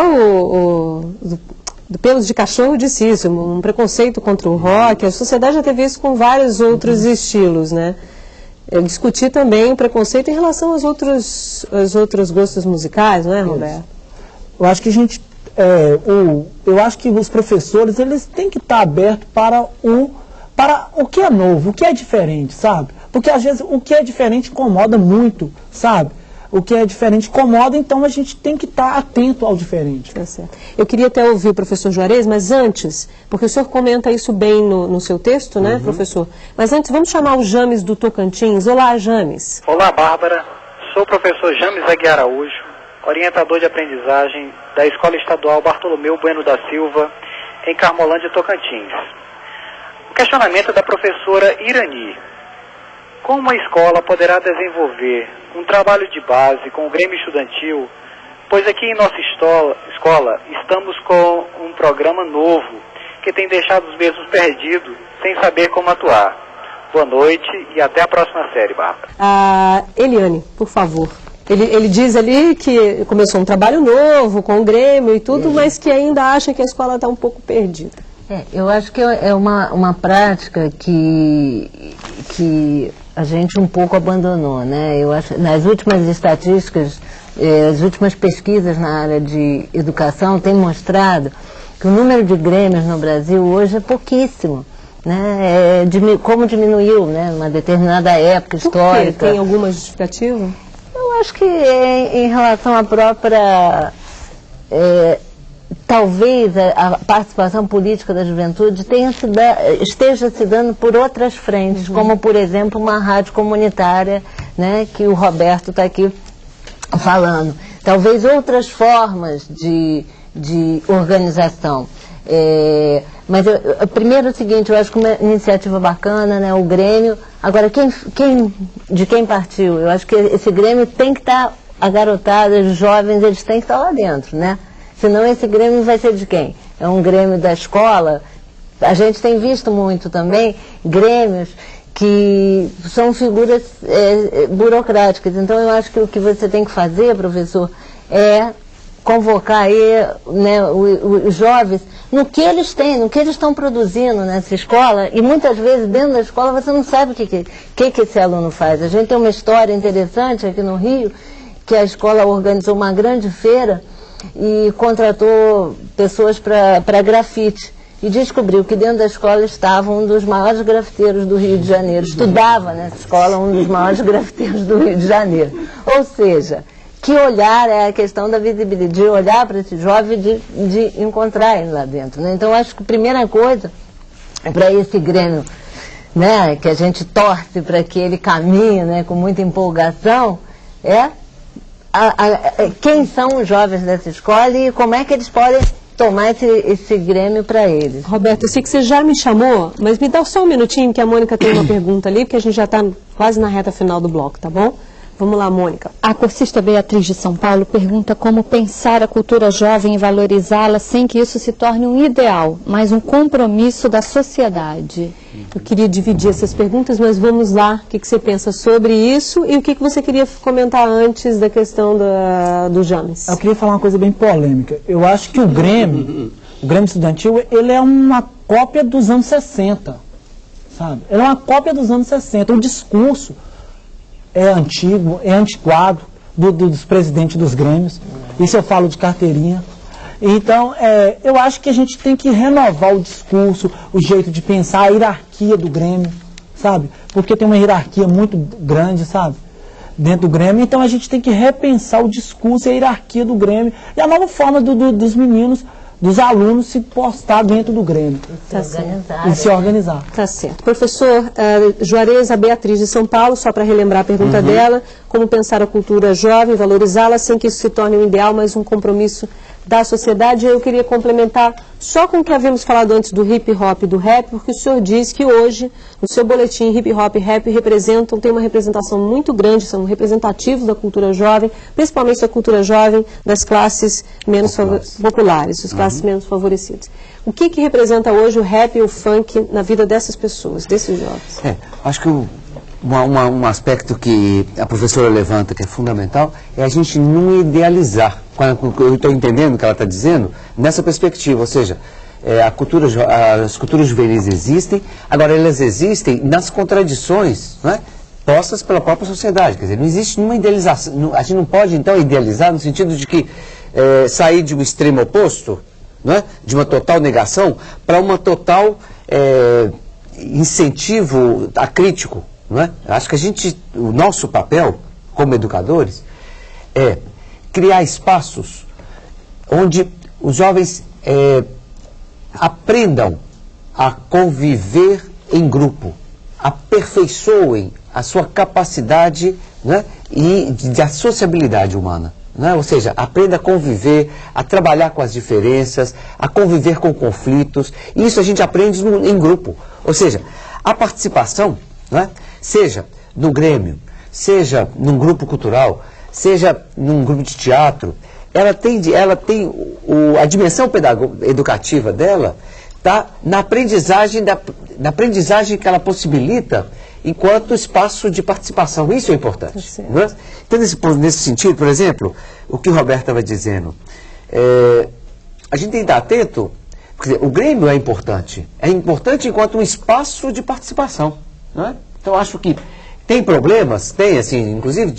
do Pelos de Cachorro disse isso, um preconceito contra o rock, a sociedade já teve isso com vários outros estilos, né? Eu discuti também o preconceito em relação aos outros gostos musicais, não é, Roberto? Eu acho que eu acho que os professores, eles têm que estar abertos para o que é novo, o que é diferente, sabe? Porque às vezes o que é diferente incomoda muito, sabe? O que é diferente incomoda, então a gente tem que estar atento ao diferente. Tá certo. Eu queria até ouvir o professor Juarez, mas antes, porque o senhor comenta isso bem no seu texto, né, professor? Mas antes, vamos chamar o James do Tocantins. Olá, James. Olá, Bárbara. Sou o professor James Aguiar Araújo, orientador de aprendizagem da Escola Estadual Bartolomeu Bueno da Silva, em Carmolândia, Tocantins. O questionamento é da professora Irani. Como uma escola poderá desenvolver um trabalho de base com o Grêmio Estudantil, pois aqui em nossa escola estamos com um programa novo que tem deixado os mesmos perdidos, sem saber como atuar. Boa noite e até a próxima série, Bárbara. Eliane, por favor. Ele diz ali que começou um trabalho novo com o Grêmio e tudo, mas que ainda acha que a escola está um pouco perdida. Eu acho que é uma prática que a gente um pouco abandonou, né? Eu acho, nas últimas estatísticas As últimas pesquisas na área de educação têm mostrado que o número de grêmios no Brasil hoje é pouquíssimo. Né? Como diminuiu, né, numa determinada época histórica. Por quê? Tem alguma justificativa? Eu acho que em relação à própria... talvez a participação política da juventude esteja se dando por outras frentes, como, por exemplo, uma rádio comunitária, né, que o Roberto está aqui falando. Talvez outras formas de organização. Mas primeiro é o seguinte, eu acho que uma iniciativa bacana, né, o Grêmio. Agora, de quem partiu? Eu acho que esse Grêmio tem que estar, a garotada, os jovens, eles têm que estar lá dentro, né? Senão esse Grêmio vai ser de quem? É um Grêmio da escola? A gente tem visto muito também Grêmios que são figuras burocráticas. Então eu acho que o que você tem que fazer, professor, é convocar aí, né, os jovens no que eles têm, no que eles estão produzindo nessa escola, e muitas vezes dentro da escola você não sabe o que esse aluno faz. A gente tem uma história interessante aqui no Rio, que a escola organizou uma grande feira e contratou pessoas para grafite, e descobriu que dentro da escola estava um dos maiores grafiteiros do Rio de Janeiro, estudava nessa escola um dos maiores grafiteiros do Rio de Janeiro. Ou seja, que olhar é a questão da visibilidade, de olhar para esse jovem, de encontrar ele lá dentro, né? Então, acho que a primeira coisa para esse Grêmio, né, que a gente torce para que ele caminhe, né, com muita empolgação, é quem são os jovens dessa escola e como é que eles podem tomar esse Grêmio para eles. Roberto, eu sei que você já me chamou, mas me dá só um minutinho que a Mônica tem uma pergunta ali, porque a gente já está quase na reta final do bloco, tá bom? Vamos lá, Mônica. A cursista Beatriz de São Paulo pergunta como pensar a cultura jovem e valorizá-la sem que isso se torne um ideal, mas um compromisso da sociedade. Eu queria dividir essas perguntas, mas vamos lá. O que você pensa sobre isso e o que você queria comentar antes da questão do James? Eu queria falar uma coisa bem polêmica. Eu acho que o Grêmio Estudantil, ele é uma cópia dos anos 60, sabe? Ele é uma cópia dos anos 60. O discurso é antigo, é antiquado dos presidentes dos Grêmios. Isso eu falo de carteirinha. Então, eu acho que a gente tem que renovar o discurso, o jeito de pensar, a hierarquia do Grêmio, sabe? Porque tem uma hierarquia muito grande, sabe? Dentro do Grêmio. Então, a gente tem que repensar o discurso e a hierarquia do Grêmio e a nova forma dos meninos, dos alunos se postar dentro do Grêmio. E se organizar. Tá certo. Professor Juarez, a Beatriz de São Paulo, só para relembrar a pergunta dela, como pensar a cultura jovem, valorizá-la sem que isso se torne um ideal, mas um compromisso da sociedade. Eu queria complementar só com o que havíamos falado antes do hip hop e do rap, porque o senhor diz que hoje, no seu boletim, hip hop e rap tem uma representação muito grande, são representativos da cultura jovem, principalmente da cultura jovem das classes menos populares, das classes menos favorecidas. O que representa hoje o rap e o funk na vida dessas pessoas, desses jovens? Acho que um aspecto que a professora levanta, que é fundamental, é a gente não idealizar. Eu estou entendendo o que ela está dizendo nessa perspectiva, ou seja, as culturas juvenis existem, agora elas existem nas contradições, não é, postas pela própria sociedade. Quer dizer, não existe nenhuma idealização, a gente não pode então idealizar no sentido de que sair de um extremo oposto, não é, de uma total negação, para uma total incentivo a crítico. Não é? Acho que o nosso papel como educadores é criar espaços onde os jovens aprendam a conviver em grupo, aperfeiçoem a sua capacidade, né, e da sociabilidade humana. Né? Ou seja, aprenda a conviver, a trabalhar com as diferenças, a conviver com conflitos. E isso a gente aprende em grupo. Ou seja, a participação, né, seja no Grêmio, seja num grupo cultural, seja num grupo de teatro, ela tem a dimensão educativa dela está na aprendizagem que ela possibilita enquanto espaço de participação. Isso é importante. Né? Então, nesse sentido, por exemplo, o que o Roberto estava dizendo, a gente tem que estar atento, porque o Grêmio é importante enquanto um espaço de participação. Não é? Então, acho que Tem problemas? Tem, assim, inclusive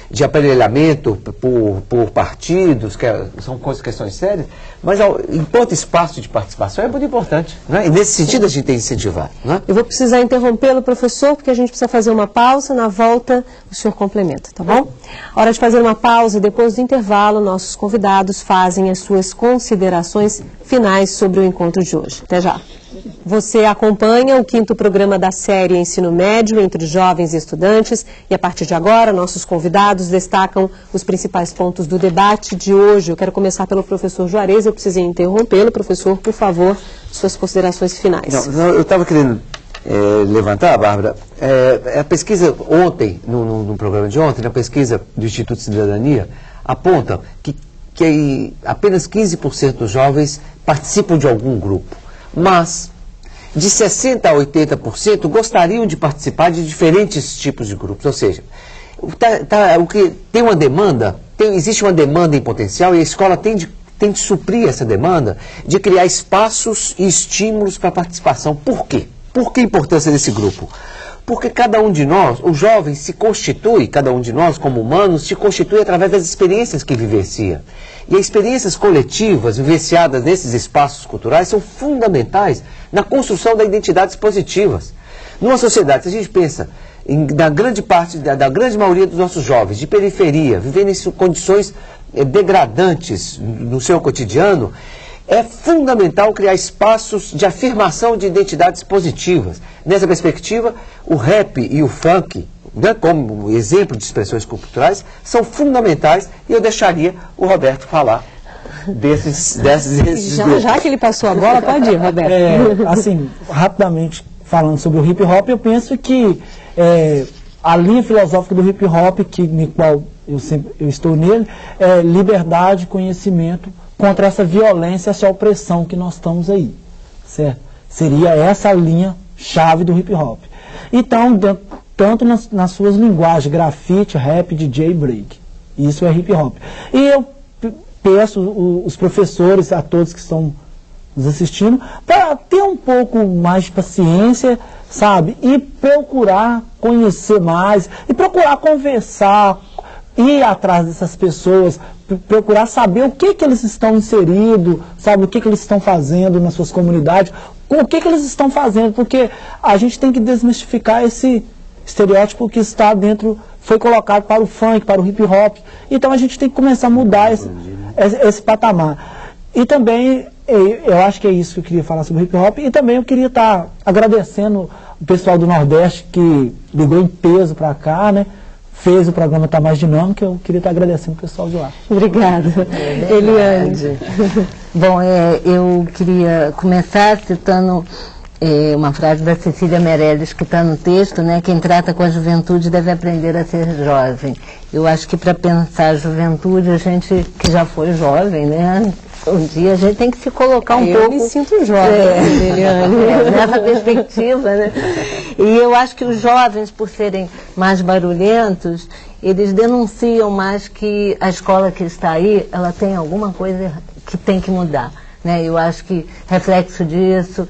de aparelhamento por partidos, que são questões sérias, mas enquanto espaço de participação é muito importante, né? E nesse sentido a gente tem que incentivar, né? Eu vou precisar interrompê-lo, professor, porque a gente precisa fazer uma pausa. Na volta, o senhor complementa, tá bom? Hora de fazer uma pausa e depois do intervalo, nossos convidados fazem as suas considerações finais sobre o encontro de hoje. Até já. Você acompanha o 5º programa da série Ensino Médio entre jovens e estudantes e a partir de agora nossos convidados destacam os principais pontos do debate de hoje. Eu quero começar pelo professor Juarez, eu precisei interrompê-lo. Professor, por favor, suas considerações finais. Eu estava querendo levantar, Bárbara, a pesquisa ontem, no programa de ontem, na pesquisa do Instituto de Cidadania, aponta que apenas 15% dos jovens participam de algum grupo. Mas de 60% a 80% gostariam de participar de diferentes tipos de grupos. Ou seja, o que tem uma demanda, existe uma demanda em potencial e a escola tem de suprir essa demanda, de criar espaços e estímulos para a participação. Por quê? Por que a importância desse grupo? Porque cada um de nós, o jovem se constitui, cada um de nós como humanos, se constitui através das experiências que vivencia. E as experiências coletivas vivenciadas nesses espaços culturais são fundamentais na construção das identidades positivas. Numa sociedade, se a gente pensa da grande maioria dos nossos jovens de periferia, vivendo em condições degradantes no seu cotidiano, é fundamental criar espaços de afirmação de identidades positivas. Nessa perspectiva, o rap e o funk, né, como exemplo de expressões culturais, são fundamentais e eu deixaria o Roberto falar desses grupos. Já que ele passou a bola, pode ir, Roberto. Assim, rapidamente falando sobre o hip hop, eu penso que a linha filosófica do hip hop, no qual eu estou nele, é liberdade, conhecimento contra essa violência, essa opressão que nós estamos aí, certo? Seria essa a linha chave do hip hop. Então, tanto nas suas linguagens, grafite, rap, DJ, break. Isso é hip hop. E eu peço os professores, a todos que estão nos assistindo, para ter um pouco mais de paciência, sabe? E procurar conhecer mais, e procurar conversar, ir atrás dessas pessoas, procurar saber o que eles estão inseridos, sabe? O que eles estão fazendo nas suas comunidades, o que eles estão fazendo, porque a gente tem que desmistificar esse estereótipo que está dentro, foi colocado para o funk, para o hip hop. Então a gente tem que começar a mudar esse patamar. E também, eu acho que é isso que eu queria falar sobre o hip hop, e também eu queria estar agradecendo o pessoal do Nordeste que ligou em peso para cá, né? Fez o programa estar mais dinâmico, eu queria estar agradecendo o pessoal de lá. Obrigada. Eliane. Bom, eu queria começar citando uma frase da Cecília Meirelles, que está no texto, né? Quem trata com a juventude deve aprender a ser jovem. Eu acho que para pensar a juventude, a gente que já foi jovem, né? Um dia a gente tem que se colocar um pouco... Eu me sinto jovem, Eliane. Nessa perspectiva, né? E eu acho que os jovens, por serem mais barulhentos, eles denunciam mais que a escola que está aí, ela tem alguma coisa que tem que mudar, né? Eu acho que reflexo disso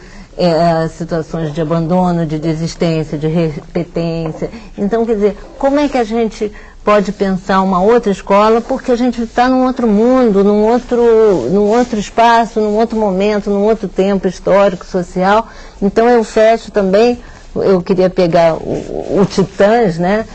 situações de abandono, de desistência, de repetência. Então, quer dizer, como é que a gente pode pensar uma outra escola, porque a gente está num outro mundo, num outro espaço, num outro momento, num outro tempo histórico, social. Então eu fecho também, eu queria pegar o Titãs, né,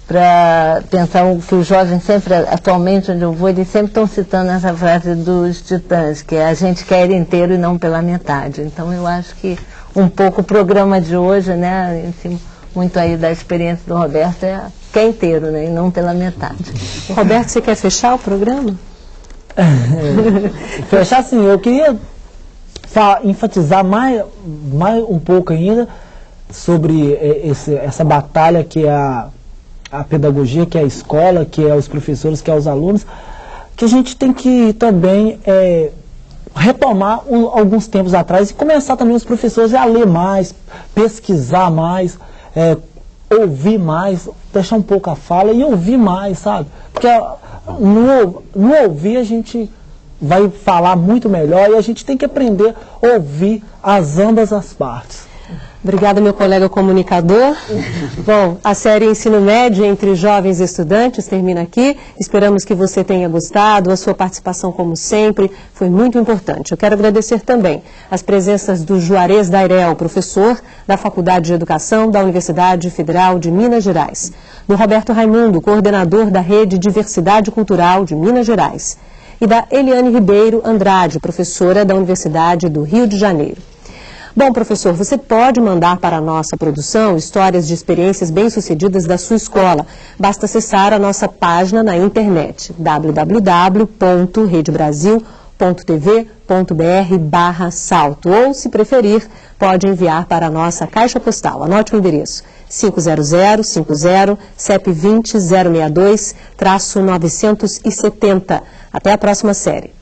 para pensar o que os jovens sempre, atualmente onde eu vou, eles sempre estão citando essa frase dos Titãs, que é a gente quer inteiro e não pela metade. Então eu acho que um pouco o programa de hoje, né, em cima muito aí da experiência do Roberto, que é inteiro, né, e não pela metade. Roberto, você quer fechar o programa? Fechar sim, eu queria enfatizar mais um pouco ainda sobre essa batalha que é a pedagogia, que é a escola, que é os professores, que é os alunos, que a gente tem que também retomar alguns tempos atrás e começar também os professores a ler mais, pesquisar mais, ouvir mais, deixar um pouco a fala e ouvir mais, sabe? Porque no ouvir a gente vai falar muito melhor e a gente tem que aprender a ouvir ambas as partes. Obrigada, meu colega comunicador. Bom, a série Ensino Médio entre jovens e estudantes termina aqui. Esperamos que você tenha gostado. A sua participação, como sempre, foi muito importante. Eu quero agradecer também as presenças do Juarez Dairel, professor da Faculdade de Educação da Universidade Federal de Minas Gerais, do Roberto Raimundo, coordenador da Rede Diversidade Cultural de Minas Gerais, e da Eliane Ribeiro Andrade, professora da Universidade do Rio de Janeiro. Bom, professor, você pode mandar para a nossa produção histórias de experiências bem-sucedidas da sua escola. Basta acessar a nossa página na internet, www.redebrasil.tv.br/salto, ou, se preferir, pode enviar para a nossa caixa postal. Anote o endereço: 50050, CEP 20 062-970. Até a próxima série.